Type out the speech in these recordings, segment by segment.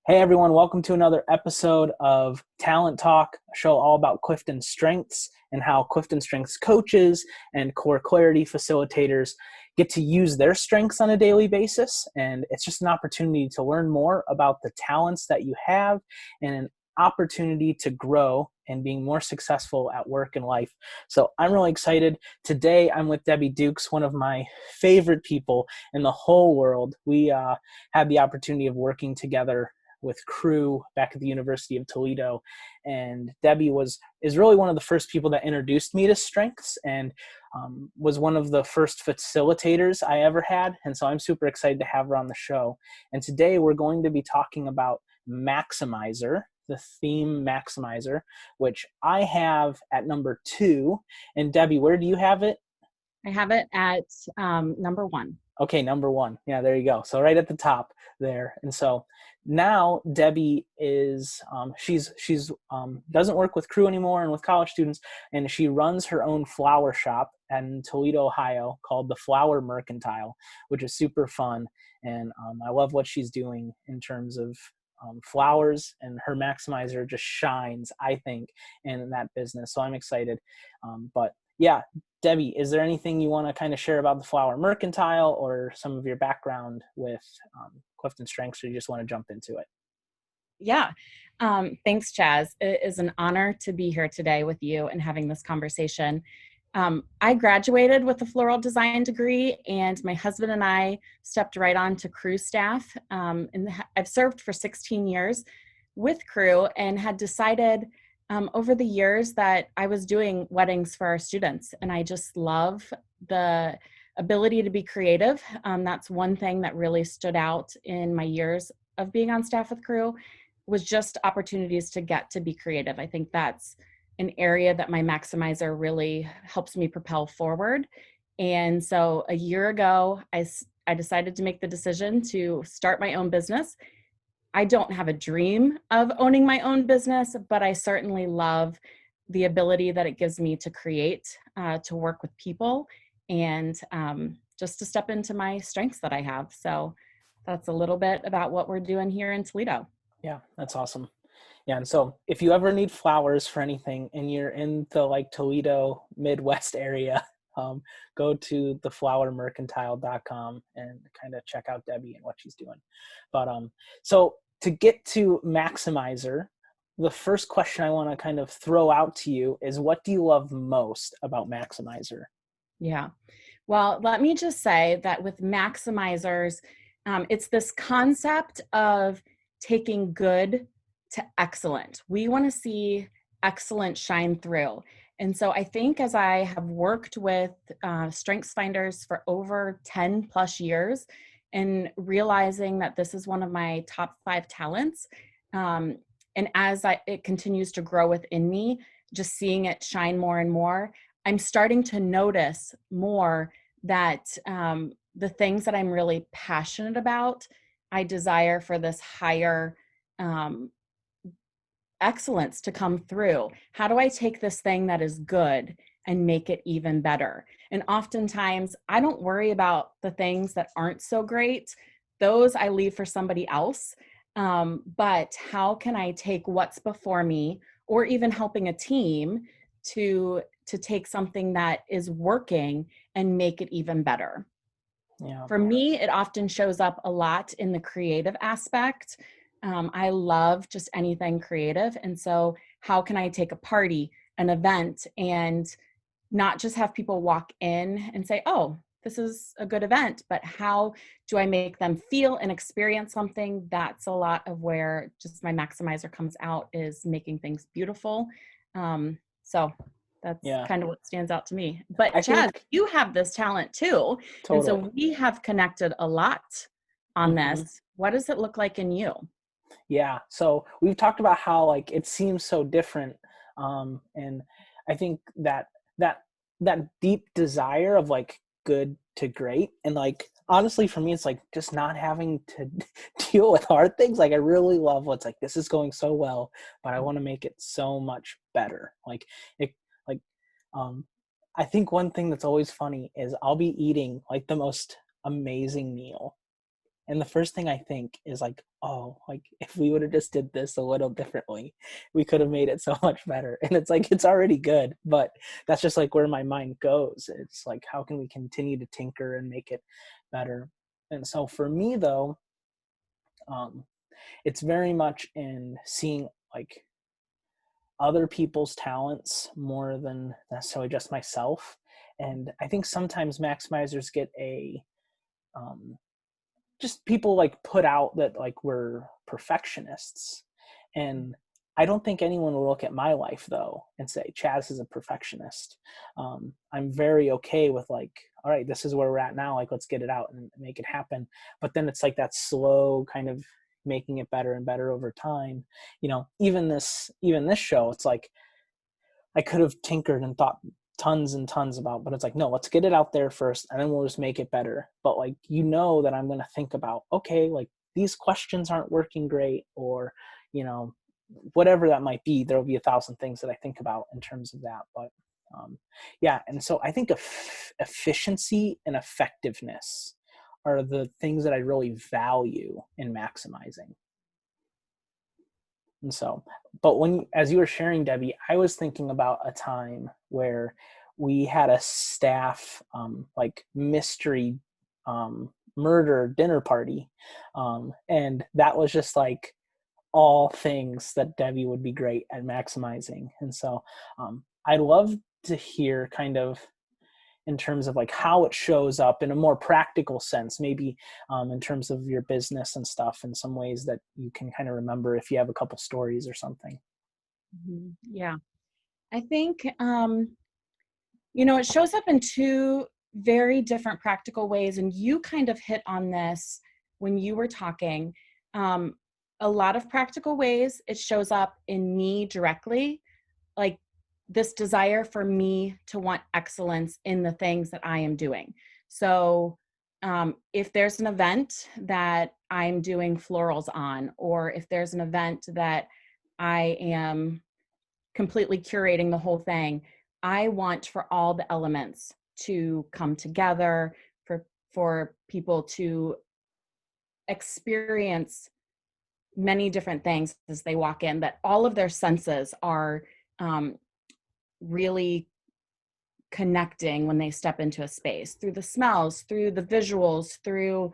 Hey everyone, welcome to another episode of Talent Talk, a show all about Clifton Strengths and how Clifton Strengths coaches and core clarity facilitators get to use their strengths on a daily basis. And it's just an opportunity to learn more about the talents that you have and an opportunity to grow and being more successful at work and life. So I'm really excited. Today I'm with Debbie Dukes, one of my favorite people in the whole world. We had the opportunity of working together with crew back at the University of Toledo. And Debbie is really one of the first people that introduced me to strengths and was one of the first facilitators I ever had. And so I'm super excited to have her on the show. And today we're going to be talking about Maximizer, the theme Maximizer, which I have at number 2. And Debbie, where do you have it? I have it at number 1. Okay, number 1. Yeah, there you go. So right at the top there. And so now Debbie is she's doesn't work with crew anymore and with college students, and she runs her own flower shop in Toledo, Ohio, called the Flower Mercantile, which is super fun. And I love what she's doing in terms of flowers, and her Maximizer just shines, I think, in that business. So I'm excited. But yeah, Debbie, is there anything you want to kind of share about the Flower Mercantile or some of your background with Clifton Strengths, or you just want to jump into it? Yeah. Thanks, Chaz. It is an honor to be here today with you and having this conversation. I graduated with a floral design degree, and my husband and I stepped right on to crew staff. And I've served for 16 years with crew and had decided over the years that I was doing weddings for our students, and I just love the ability to be creative. That's one thing that really stood out in my years of being on staff with crew, was just opportunities to get to be creative. I think that's an area that my Maximizer really helps me propel forward. And so a year ago, I decided to make the decision to start my own business. I don't have a dream of owning my own business, but I certainly love the ability that it gives me to create, to work with people, and just to step into my strengths that I have. So that's a little bit about what we're doing here in Toledo. Yeah, that's awesome. Yeah, and so if you ever need flowers for anything and you're in the Toledo Midwest area, go to theflowermercantile.com and kind of check out Debbie and what she's doing. But so to get to Maximizer, the first question I want to kind of throw out to you is, what do you love most about Maximizer? Yeah. Well, let me just say that with Maximizers, it's this concept of taking good to excellent. We want to see excellent shine through. And so I think as I have worked with strengths finders for over 10 plus years and realizing that this is one of my top 5 talents, and as it continues to grow within me, just seeing it shine more and more, I'm starting to notice more that the things that I'm really passionate about, I desire for this higher excellence to come through. How do I take this thing that is good and make it even better? And oftentimes I don't worry about the things that aren't so great. Those I leave for somebody else. But how can I take what's before me, or even helping a team to take something that is working and make it even better? Yeah. For me, it often shows up a lot in the creative aspect. I love just anything creative. And so how can I take a party, an event, and not just have people walk in and say, oh, this is a good event, but how do I make them feel and experience something? That's a lot of where just my Maximizer comes out, is making things beautiful. So that's kind of what stands out to me. But Chaz, you have this talent too. Totally. And so we have connected a lot on this. What does it look like in you? Yeah. So we've talked about how it seems so different. And I think that deep desire of good to great. And honestly, for me, it's just not having to deal with hard things. I really love what's this is going so well, but I want to make it so much better. I think one thing that's always funny is I'll be eating the most amazing meal, And the first thing I think is like, oh, like if we would have just did this a little differently, we could have made it so much better. And it's like, it's already good, but that's just like where my mind goes. It's like, how can we continue to tinker and make it better? And so for me though, it's very much in seeing like other people's talents more than necessarily just myself. And I think sometimes maximizers get just people like put out that like we're perfectionists. And I don't think anyone will look at my life though and say Chaz is a perfectionist. I'm very okay with like, all right, this is where we're at now. Like, let's get it out and make it happen. But then it's like that slow kind of making it better and better over time. Even this show, it's like I could have tinkered and thought tons and tons about, but it's like, no, let's get it out there first and then we'll just make it better. But like, that I'm going to think about, okay, like these questions aren't working great, or, whatever that might be. There'll be 1,000 things that I think about in terms of that. But yeah. And so I think efficiency and effectiveness are the things that I really value in maximizing. And so, but as you were sharing, Debbie, I was thinking about a time where we had a staff like mystery murder dinner party. And that was just like all things that Debbie would be great at maximizing. And so I'd love to hear kind of in terms of like how it shows up in a more practical sense, maybe in terms of your business and stuff, in some ways that you can kind of remember if you have a couple stories or something. Yeah. I think, it shows up in two very different practical ways. And you kind of hit on this when you were talking. A lot of practical ways, it shows up in me directly, like this desire for me to want excellence in the things that I am doing. So if there's an event that I'm doing florals on, or if there's an event that I am completely curating the whole thing, I want for all the elements to come together, for people to experience many different things as they walk in, that all of their senses are really connecting when they step into a space, through the smells, through the visuals, through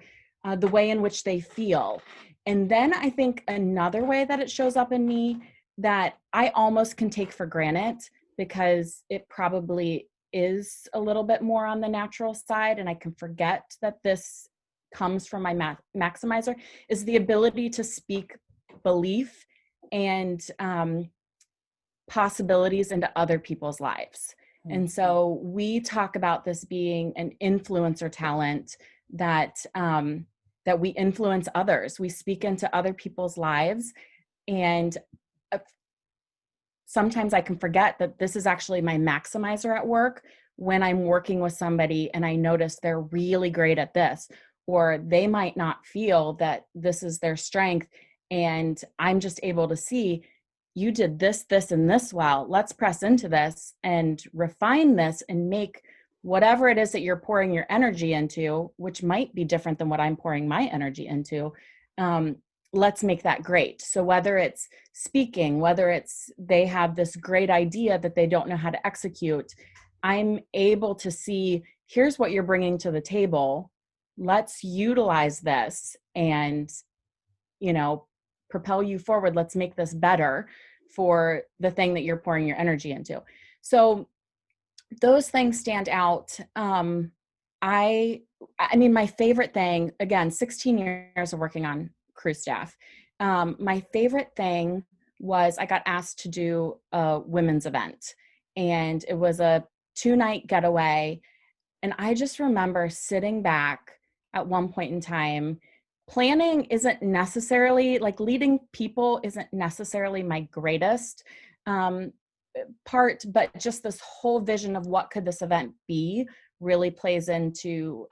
the way in which they feel. And then I think another way that it shows up in me that I almost can take for granted, because it probably is a little bit more on the natural side, and I can forget that this comes from my maximizer, is the ability to speak belief and possibilities into other people's lives. And so we talk about this being an influencer talent, that that we influence others. We speak into other people's lives. And sometimes I can forget that this is actually my maximizer at work when I'm working with somebody and I notice they're really great at this, or they might not feel that this is their strength. And I'm just able to see, you did this, this, and this well. Let's press into this and refine this and make whatever it is that you're pouring your energy into, which might be different than what I'm pouring my energy into. Let's make that great. So whether it's speaking, whether it's they have this great idea that they don't know how to execute, I'm able to see, here's what you're bringing to the table. Let's utilize this and, propel you forward. Let's make this better for the thing that you're pouring your energy into. So those things stand out. I mean, my favorite thing, again, 16 years of working on crew staff. My favorite thing was I got asked to do a women's event, and it was a 2-night getaway. And I just remember sitting back at one point in time. Planning isn't necessarily, like leading people isn't necessarily my greatest part, but just this whole vision of what could this event be really plays into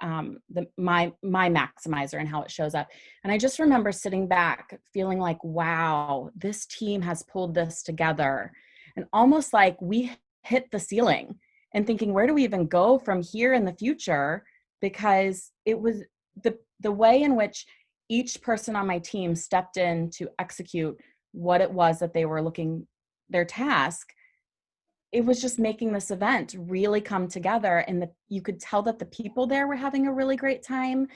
my maximizer and how it shows up. And I just remember sitting back feeling like, wow, this team has pulled this together, and almost like we hit the ceiling, and thinking, where do we even go from here in the future? Because it was the way in which each person on my team stepped in to execute what it was that they were their task, it was just making this event really come together, and you could tell that the people there were having a really great time.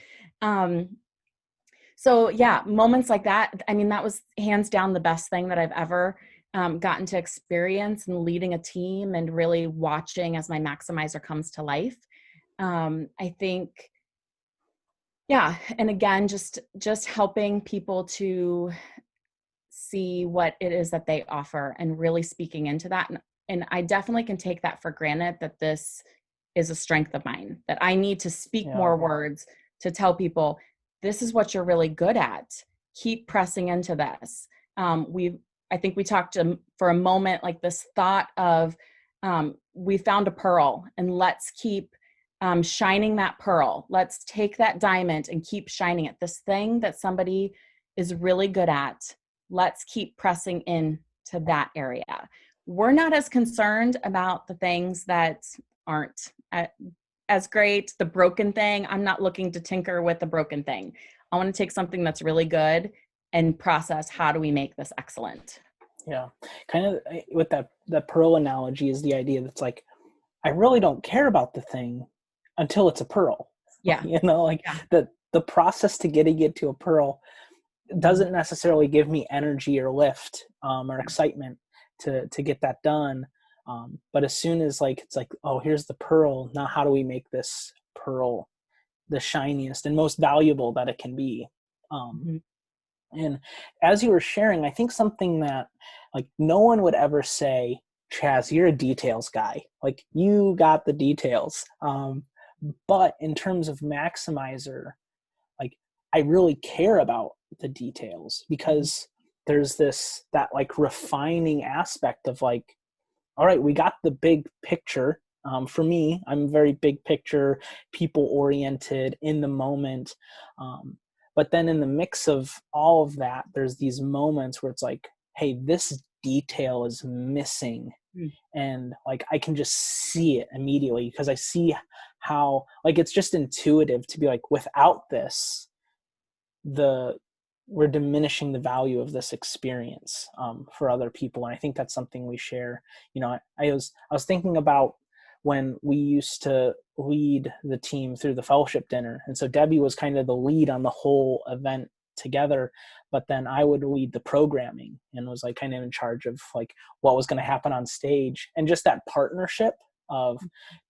So yeah, moments like that, I mean, that was hands down the best thing that I've ever gotten to experience, and leading a team and really watching as my maximizer comes to life. I think, yeah. And again, just helping people to see what it is that they offer and really speaking into that. And I definitely can take that for granted, that this is a strength of mine, that I need to speak more words to tell people, this is what you're really good at. Keep pressing into this. I think we talked for a moment, like this thought of, we found a pearl, and let's keep shining that pearl. Let's take that diamond and keep shining it. This thing that somebody is really good at, let's keep pressing in to that area. We're not as concerned about the things that aren't as great, the broken thing. I'm not looking to tinker with the broken thing. I want to take something that's really good and process, how do we make this excellent? Yeah. Kind of with that pearl analogy is the idea that's like, I really don't care about the thing until it's a pearl. Yeah. The process to getting it to a pearl doesn't necessarily give me energy or lift or excitement to get that done. But as soon as it's like, oh, here's the pearl. Now how do we make this pearl the shiniest and most valuable that it can be? And as you were sharing, I think something that no one would ever say, Chaz, you're a details guy. You got the details. But in terms of Maximizer, I really care about the details, because there's that refining aspect of all right, we got the big picture. For me, I'm very big picture, people oriented, in the moment. But then in the mix of all of that, there's these moments where it's like, hey, this detail is missing. And I can just see it immediately, because I see how it's just intuitive to be without this, we're diminishing the value of this experience for other people. And I think that's something we share. I was thinking about when we used to lead the team through the fellowship dinner. And so Debbie was kind of the lead on the whole event together, but then I would lead the programming and was kind of in charge of what was going to happen on stage, and just that partnership of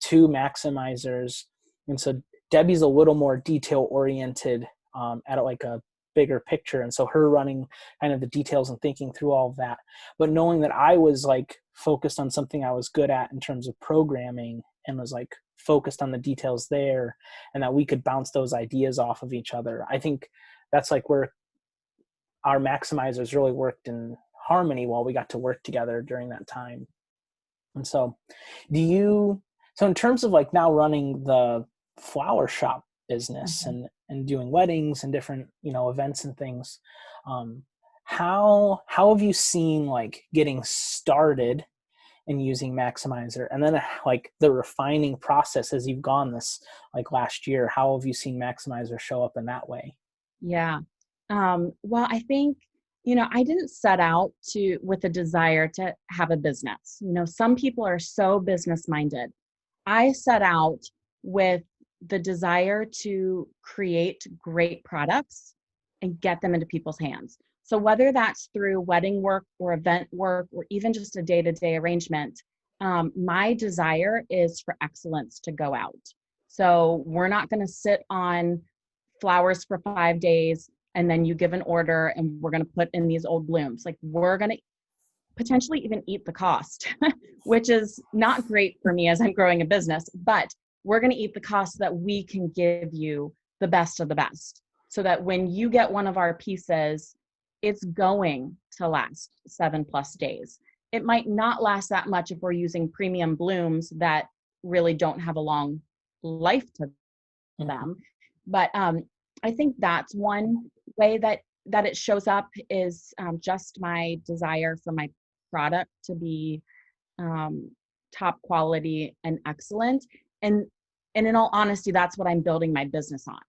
two maximizers. And so Debbie's a little more detail oriented at a bigger picture, and so her running kind of the details and thinking through all of that, but knowing that I was focused on something I was good at in terms of programming, and was focused on the details there, and that we could bounce those ideas off of each other. I think that's where our maximizers really worked in harmony while we got to work together during that time. And so in terms of now running the flower shop business and doing weddings and different events and things, how have you seen getting started in using Maximizer, and then the refining process as you've gone this last year? How have you seen Maximizer show up in that way? Yeah. Well, I think, I didn't set out with a desire to have a business. Some people are so business minded. I set out with the desire to create great products and get them into people's hands. So whether that's through wedding work or event work, or even just a day-to-day arrangement, my desire is for excellence to go out. So we're not going to sit on flowers for 5 days and then you give an order and we're going to put in these old blooms. We're going to potentially even eat the cost, which is not great for me as I'm growing a business, but we're going to eat the cost so that we can give you the best of the best, so that when you get one of our pieces, it's going to last 7+ days. It might not last that much if we're using premium blooms that really don't have a long life to them. But I think that's one way that it shows up, is just my desire for my product to be top quality and excellent. And in all honesty, that's what I'm building my business on.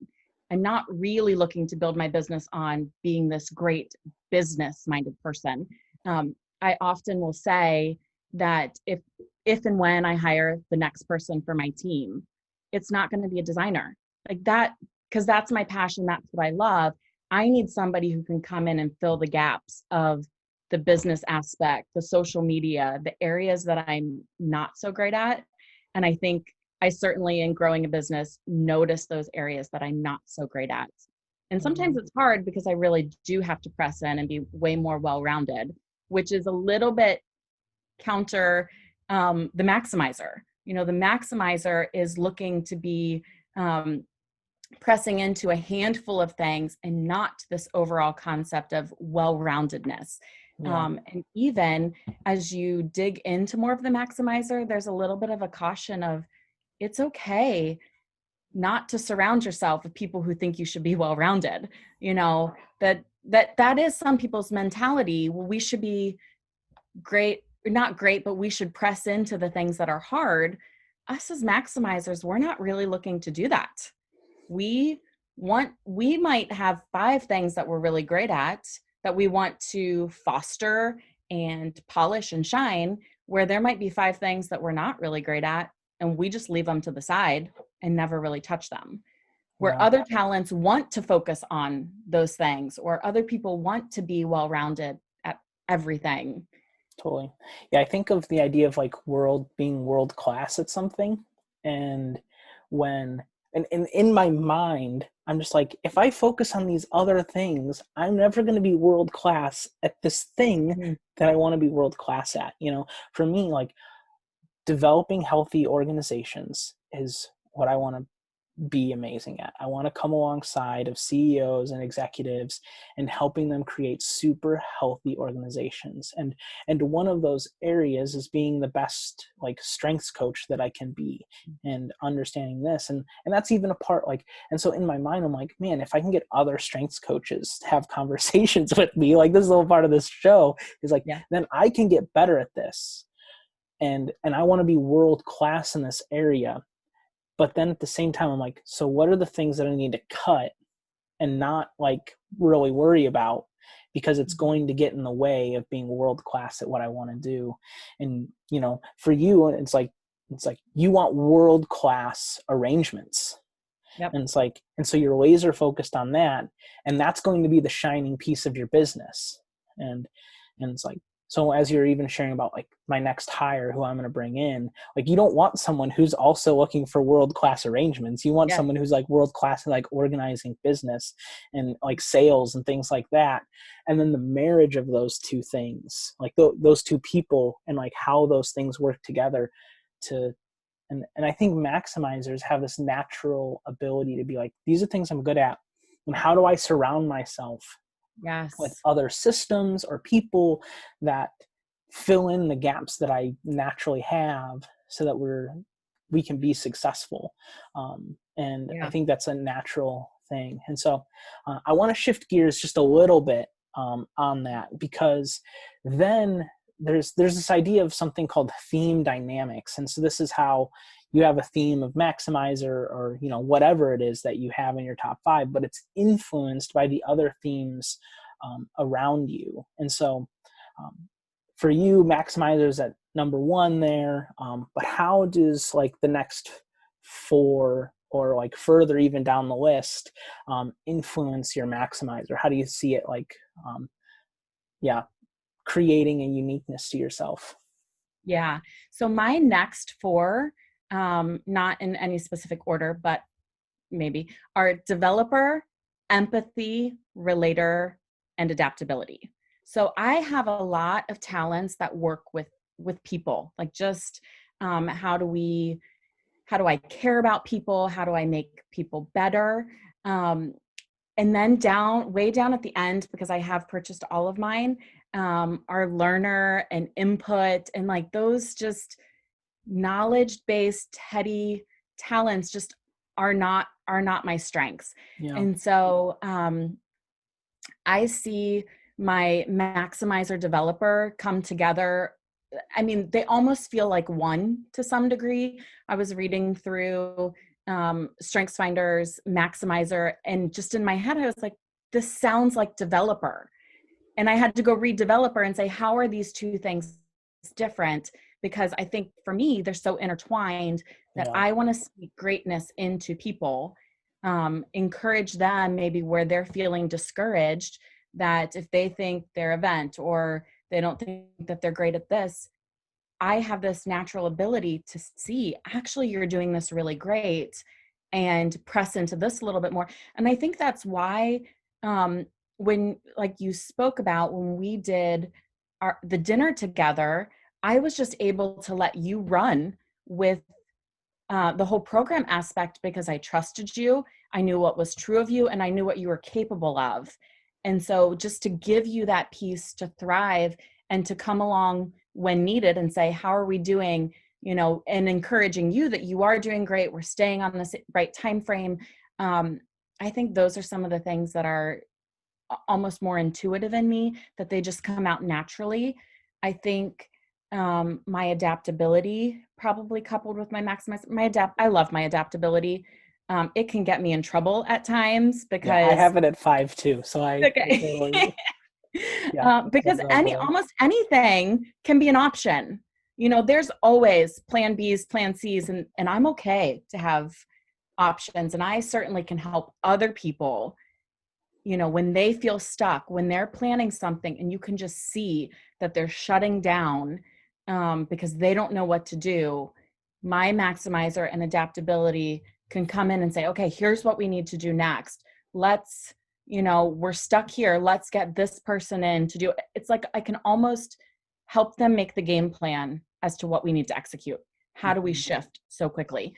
I'm not really looking to build my business on being this great business-minded person. I often will say that if and when I hire the next person for my team, it's not going to be a designer like that, because that's my passion. That's what I love. I need somebody who can come in and fill the gaps of the business aspect, the social media, the areas that I'm not so great at. And I think I certainly, in growing a business, notice those areas that I'm not so great at. And sometimes it's hard because I really do have to press in and be way more well-rounded, which is a little bit counter the maximizer. The maximizer is looking to be pressing into a handful of things and not this overall concept of well-roundedness. Yeah. And even as you dig into more of the maximizer, there's a little bit of a caution of it's okay not to surround yourself with people who think you should be well-rounded. That is some people's mentality. Well, we should be great, not great, but we should press into the things that are hard. Us as maximizers, we're not really looking to do that. We might have 5 things that we're really great at that we want to foster and polish and shine, where there might be 5 things that we're not really great at, and we just leave them to the side and never really touch them. Where other talents want to focus on those things, or other people want to be well-rounded at everything. Totally. Yeah, I think of the idea of like being world class at something. And in my mind, I'm just like, if I focus on these other things, I'm never going to be world class at this thing that I want to be world class at. For me, like developing healthy organizations is what I want to be amazing at. I want to come alongside of CEOs and executives and helping them create super healthy organizations. And one of those areas is being the best like strengths coach that I can be, and understanding this. And that's even a part like, and so in my mind, I'm like, man, if I can get other strengths coaches to have conversations with me, like this is a little part of this show, is like, then I can get better at this. And I want to be world class in this area. But then at the same time, I'm like, so what are the things that I need to cut and not like really worry about, because it's going to get in the way of being world class at what I want to do. And, for you, it's like you want world class arrangements. Yep. And it's like, and so you're laser focused on that, and that's going to be the shining piece of your business. And it's like, so as you're even sharing about like my next hire, who I'm going to bring in, like you don't want someone who's also looking for world-class arrangements. You want someone who's like world-class in like organizing business and like sales and things like that. And then the marriage of those two things, like those two people, and like how those things work together and I think maximizers have this natural ability to be like, these are things I'm good at. And how do I surround myself with other systems or people that fill in the gaps that I naturally have, so that we can be successful. I think that's a natural thing. And so I want to shift gears just a little bit on that, because then there's this idea of something called theme dynamics. And so this is how you have a theme of maximizer, or whatever it is that you have in your top 5, but it's influenced by the other themes around you. And so for you, maximizers at number 1 there, but how does like the next 4 or like further even down the list influence your maximizer? How do you see it like creating a uniqueness to yourself? Yeah. So my next 4, not in any specific order, but maybe, are developer, empathy, relator, and adaptability. So I have a lot of talents that work with people, like just how do I care about people? How do I make people better? And then way down at the end, because I have purchased all of mine, are learner and input, and like those just knowledge-based, heady talents just are not my strengths. And so I see my maximizer developer come together. I mean, they almost feel like one to some degree. I was reading through StrengthsFinders, Maximizer. And just in my head, I was like, this sounds like developer. And I had to go read developer and say, how are these two things different? Because I think for me, they're so intertwined that Yeah. I want to speak greatness into people, encourage them maybe where they're feeling discouraged, that if they think their event or they don't think that they're great at this, I have this natural ability to see, actually, you're doing this really great, and press into this a little bit more. And I think that's why, when, like you spoke about, when we did the dinner together, I was just able to let you run with the whole program aspect because I trusted you. I knew what was true of you and I knew what you were capable of. And so just to give you that piece to thrive and to come along when needed and say, how are we doing, and encouraging you that you are doing great. We're staying on this right time frame. I think those are some of the things that are almost more intuitive in me, that they just come out naturally. I think my adaptability, probably coupled with my I love my adaptability. It can get me in trouble at times because I have it at 5 too. So I totally, because almost anything can be an option. There's always plan B's, plan C's, and I'm okay to have options. And I certainly can help other people, when they feel stuck, when they're planning something and you can just see that they're shutting down because they don't know what to do. My Maximizer and adaptability can come in and say, okay, here's what we need to do next. Let's, we're stuck here. Let's get this person in to do it. It's like I can almost help them make the game plan as to what we need to execute. How do we shift so quickly?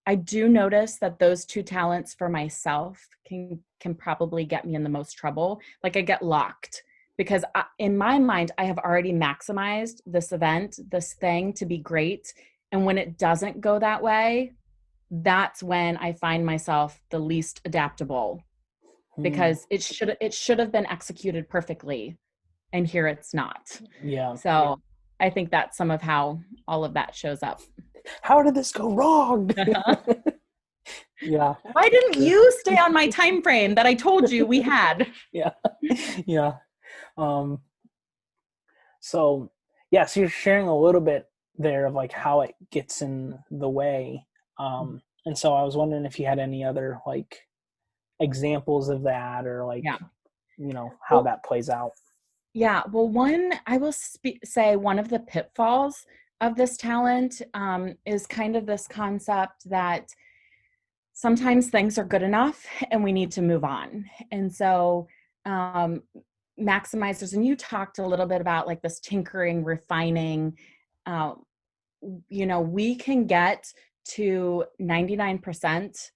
I do notice that those two talents for myself can probably get me in the most trouble. Like I get locked because in my mind, I have already maximized this event, this thing to be great. And when it doesn't go that way, that's when I find myself the least adaptable because it should have been executed perfectly. And here it's not. Yeah. So I think that's some of how all of that shows up. How did this go wrong? Yeah. Why didn't you stay on my time frame that I told you we had? Yeah. So you're sharing a little bit there of like how it gets in the way. And so I was wondering if you had any other like examples of that or like, how that plays out. Yeah. Well, I will say one of the pitfalls of this talent is kind of this concept that sometimes things are good enough and we need to move on. And so maximizers, and you talked a little bit about like this tinkering, refining, we can get to 99%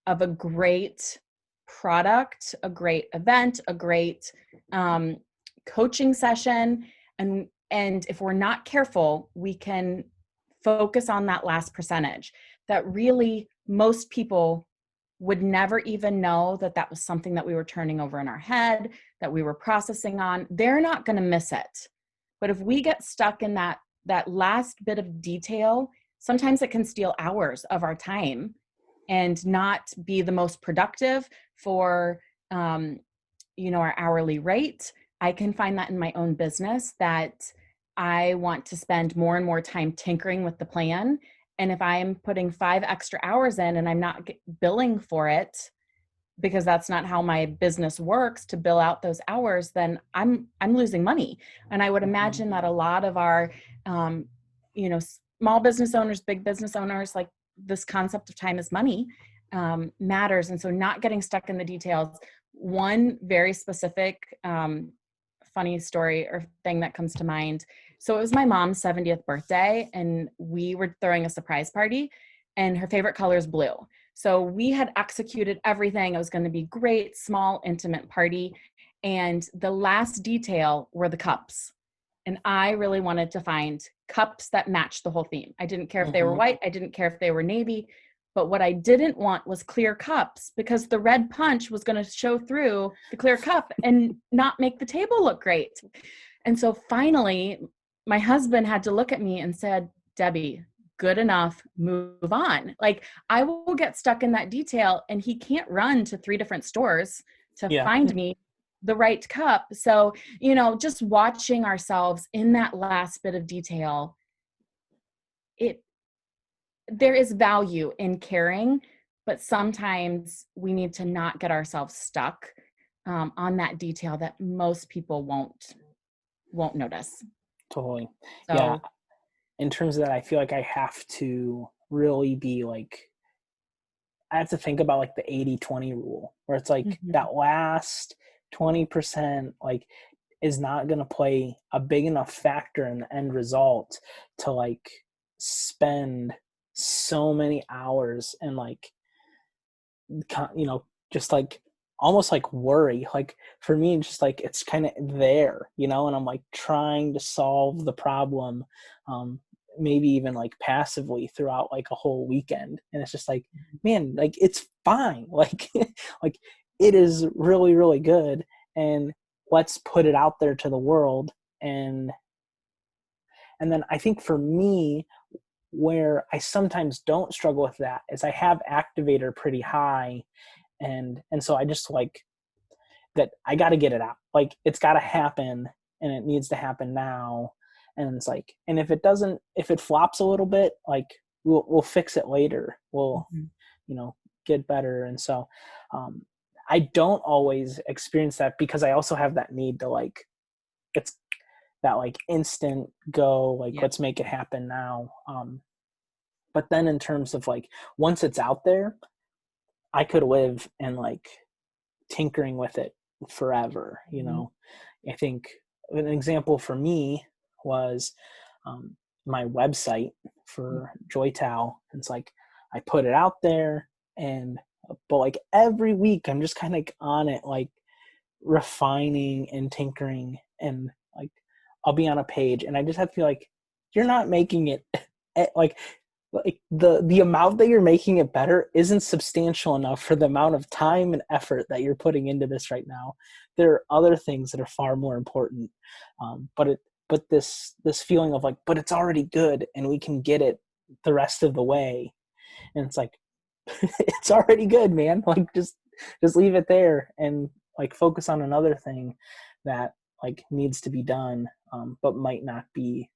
of a great product, a great event, a great coaching session. And if we're not careful, we can focus on that last percentage that really most people would never even know that was something that we were turning over in our head, that we were processing on. They're not going to miss it. But if we get stuck in that last bit of detail, sometimes it can steal hours of our time and not be the most productive for, our hourly rate. I can find that in my own business that I want to spend more and more time tinkering with the plan. And if I'm putting 5 extra hours in and I'm not billing for it, because that's not how my business works to bill out those hours, then I'm losing money. And I would imagine that a lot of our, small business owners, big business owners, like this concept of time is money matters. And so not getting stuck in the details. One very specific funny story or thing that comes to mind. So it was my mom's 70th birthday and we were throwing a surprise party and her favorite color is blue. So we had executed everything. It was going to be great, small, intimate party. And the last detail were the cups. And I really wanted to find cups that matched the whole theme. I didn't care if they were white. I didn't care if they were navy. But what I didn't want was clear cups because the red punch was going to show through the clear cup and not make the table look great. And so finally, my husband had to look at me and said, Debbie, good enough, move on. Like I will get stuck in that detail and he can't run to 3 different stores to Yeah. find me the right cup. So, just watching ourselves in that last bit of detail, there is value in caring, but sometimes we need to not get ourselves stuck on that detail that most people won't notice. Totally. Yeah. So, In terms of that, I feel like I have to really be like, I have to think about like the 80-20 rule, where it's like mhm, that last 20% like is not going to play a big enough factor in the end result to like spend so many hours and like, just like almost like worry. Like for me, just like it's kind of there, and I'm like trying to solve the problem, maybe even like passively throughout like a whole weekend. And it's just like, man, like it's fine. Like, like it is really, really good. And let's put it out there to the world. And then I think for me, where I sometimes don't struggle with that is I have activator pretty high. And so I just like that I got to get it out. Like it's got to happen and it needs to happen now. And it's like, and if it flops a little bit, like we'll fix it later. We'll, mhm. get better. And so, I don't always experience that because I also have that need to like, it's that like instant go, like Yeah. let's make it happen now. But then in terms of like, once it's out there, I could live and like tinkering with it forever. Mhm. I think an example for me was my website for JoyTow. It's like I put it out there, but like every week I'm just kind of like on it, like refining and tinkering, and like I'll be on a page and I just have to be like, you're not making it like the amount that you're making it better isn't substantial enough for the amount of time and effort that you're putting into this right now. There are other things that are far more important. But this feeling of like, but it's already good and we can get it the rest of the way. And it's like, it's already good, man. Like just leave it there and like focus on another thing that like needs to be done, but might not be.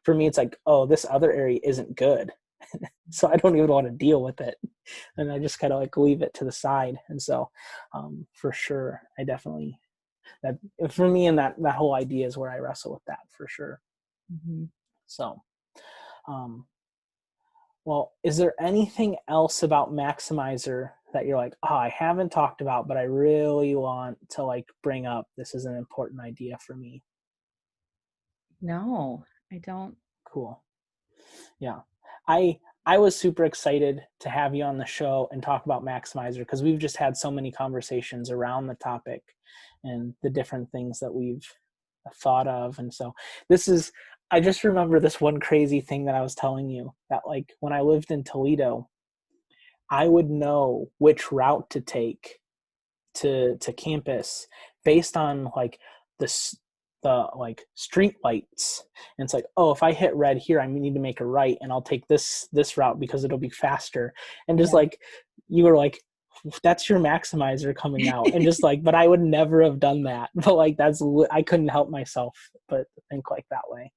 For me, it's like, oh, this other area isn't good, so I don't even want to deal with it, and I just kind of like leave it to the side. And so, for sure, I definitely that for me, and that whole idea is where I wrestle with that for sure. Mhm. So, um, well, is there anything else about Maximizer that you're like, oh, I haven't talked about, but I really want to like bring up? This is an important idea for me. No, I don't. Cool. Yeah. I was super excited to have you on the show and talk about Maximizer because we've just had so many conversations around the topic and the different things that we've thought of. And so I just remember this one crazy thing that I was telling you, that like when I lived in Toledo, I would know which route to take to campus based on like the like street lights. And it's like, oh, if I hit red here, I need to make a right and I'll take this route because it'll be faster. And just Yeah. like you were like, that's your Maximizer coming out. And just like, but I would never have done that. But like I couldn't help myself but think like that way.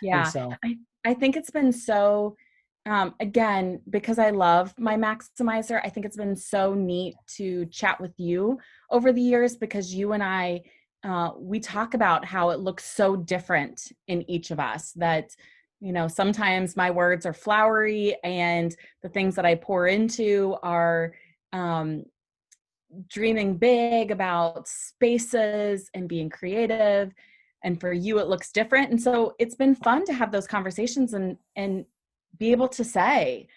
And Yeah. so I think it's been so, again, because I love my Maximizer, I think it's been so neat to chat with you over the years because you and I, we talk about how it looks so different in each of us that, sometimes my words are flowery and the things that I pour into are, um, dreaming big about spaces and being creative, and for you it looks different. And so it's been fun to have those conversations and be able to say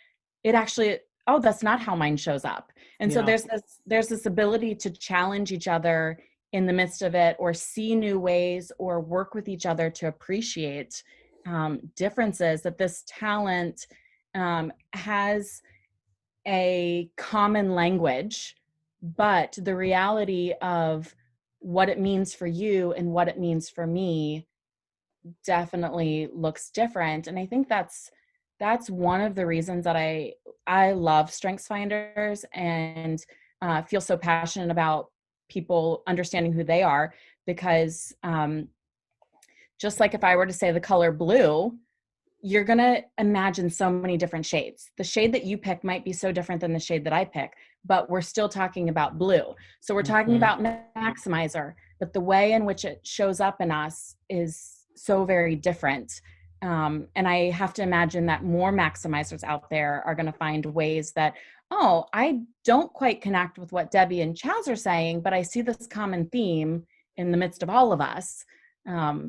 it actually, oh, that's not how mine shows up. And so yeah. there's this ability to challenge each other in the midst of it, or see new ways, or work with each other to appreciate differences, that this talent has a common language, but the reality of what it means for you and what it means for me definitely looks different. And I think that's one of the reasons that I love strengths finders and feel so passionate about people understanding who they are, because just like if I were to say the color blue, you're going to imagine so many different shades. The shade that you pick might be so different than the shade that I pick, but we're still talking about blue. So we're talking about maximizer, but the way in which it shows up in us is so very different. And I have to imagine that more maximizers out there are going to find ways that, oh, I don't quite connect with what Debbie and Chaz are saying, but I see this common theme in the midst of all of us.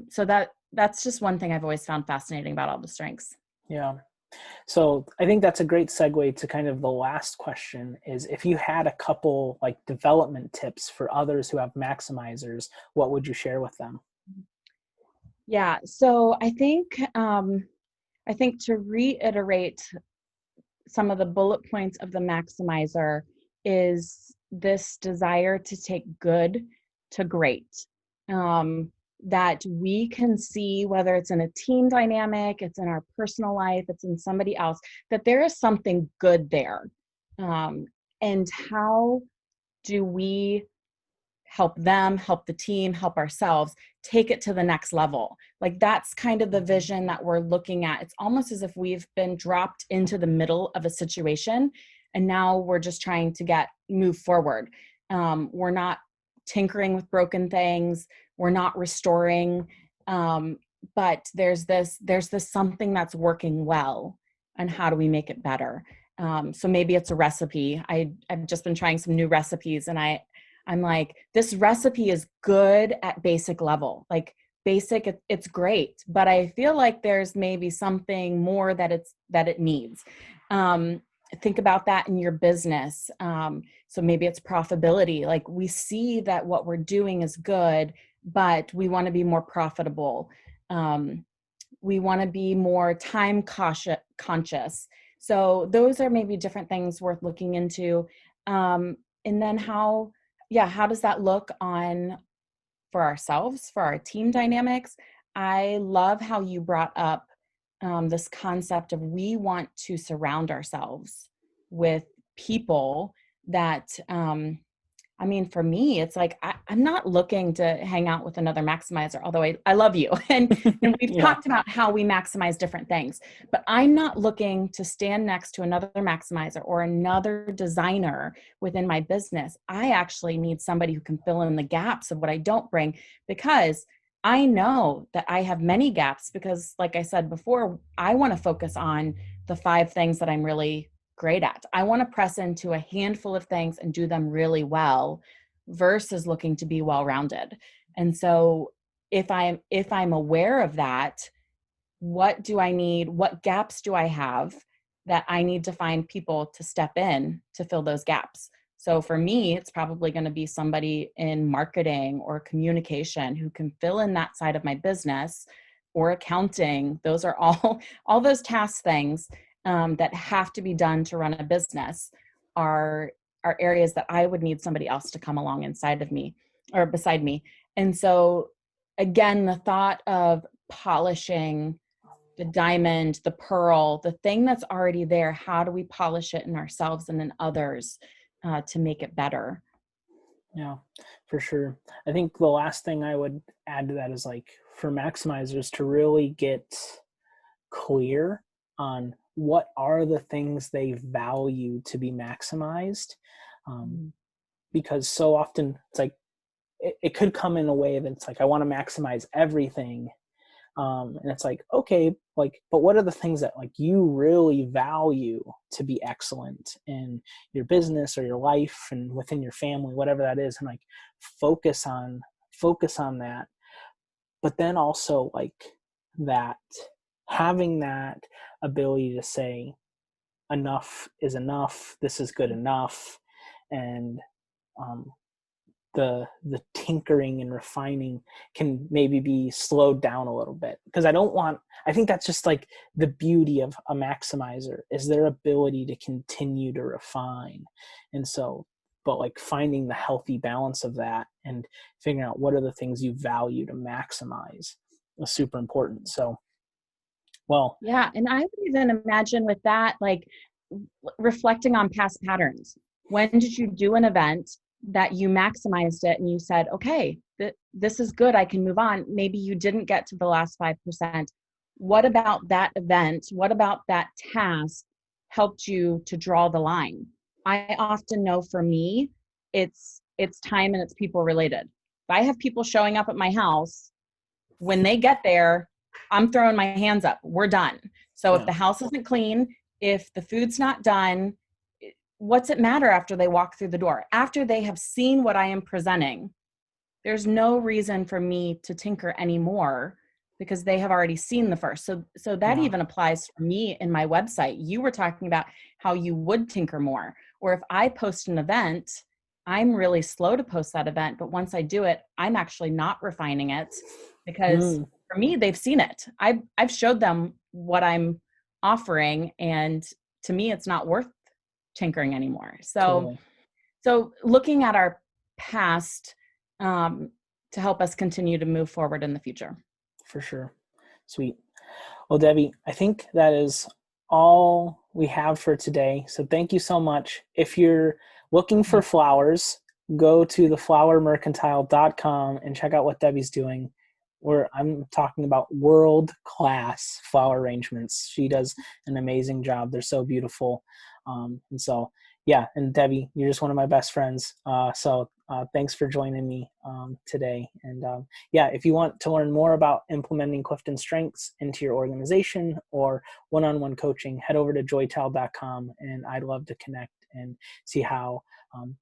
So that's just one thing I've always found fascinating about all the strengths. Yeah. So I think that's a great segue to kind of the last question is, if you had a couple like development tips for others who have maximizers, what would you share with them? Yeah. So I think to reiterate some of the bullet points of the maximizer is this desire to take good to great. That we can see, whether it's in a team dynamic, it's in our personal life, it's in somebody else, that there is something good there. And how do we help them, help the team, help ourselves take it to the next level? Like, that's kind of the vision that we're looking at. It's almost as if we've been dropped into the middle of a situation and now we're just trying to move forward. We're not tinkering with broken things. We're not restoring. But there's this something that's working well, and how do we make it better? So maybe it's a recipe. I've just been trying some new recipes, and I'm like, this recipe is good at basic level. Like basic, it's great, but I feel like there's maybe something more that it needs. Think about that in your business. So maybe it's profitability. Like, we see that what we're doing is good, but we want to be more profitable. We want to be more time conscious. So those are maybe different things worth looking into. And then how does that look for ourselves, for our team dynamics? I love how you brought up this concept of, we want to surround ourselves with people that, for me, it's like, I'm not looking to hang out with another maximizer, although I love you. And we've talked about how we maximize different things, but I'm not looking to stand next to another maximizer or another designer within my business. I actually need somebody who can fill in the gaps of what I don't bring, because I know that I have many gaps, because like I said before, I want to focus on the 5 things that I'm really great at. I want to press into a handful of things and do them really well, versus looking to be well-rounded. And so if I'm aware of that, what do I need? What gaps do I have that I need to find people to step in to fill those gaps? So for me, it's probably going to be somebody in marketing or communication who can fill in that side of my business, or accounting. Those are all those task things that have to be done to run a business are areas that I would need somebody else to come along inside of me or beside me. And so again, the thought of polishing the diamond, the pearl, the thing that's already there, how do we polish it in ourselves and in others to make it better? Yeah, for sure. I think the last thing I would add to that is, like, for maximizers to really get clear on what are the things they value to be maximized. Because so often it's like, it could come in a way that it's like, I want to maximize everything. And it's like, okay, like, but what are the things that like you really value to be excellent in your business or your life and within your family, whatever that is, and like focus on that. But then also, like, that, having that ability to say enough is enough, this is good enough, and the tinkering and refining can maybe be slowed down a little bit, because I think that's just like the beauty of a maximizer, is their ability to continue to refine. And so, but like finding the healthy balance of that and figuring out what are the things you value to maximize is super important. So Well, Yeah. And I would even imagine with that, like reflecting on past patterns. When did you do an event that you maximized it and you said, okay, this is good, I can move on? Maybe you didn't get to the last 5%. What about that event? What about that task helped you to draw the line? I often know for me, it's time and it's people related. If I have people showing up at my house, when they get there, I'm throwing my hands up. We're done. So if yeah, the house isn't clean, if the food's not done, what's it matter after they walk through the door? After they have seen what I am presenting, there's no reason for me to tinker anymore because they have already seen the first. So that yeah, even applies for me in my website. You were talking about how you would tinker more. Or if I post an event, I'm really slow to post that event, but once I do it, I'm actually not refining it because mm, for me, they've seen it. I've showed them what I'm offering, and to me, it's not worth tinkering anymore. So totally, looking at our past um, to help us continue to move forward in the future. for sure. Sweet. Well, Debbie, I think that is all we have for today. So thank you so much. If you're looking for flowers, go to theflowermercantile.com and check out what Debbie's doing. Where I'm talking about world-class flower arrangements. She does an amazing job. They're so beautiful. And so, yeah, and Debbie, you're just one of my best friends. So thanks for joining me today. And yeah, if you want to learn more about implementing Clifton Strengths into your organization or one-on-one coaching, head over to joytel.com, and I'd love to connect and see how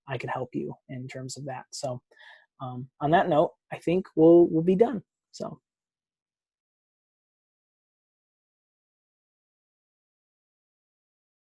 I could help you in terms of that. So on that note, I think we'll be done. So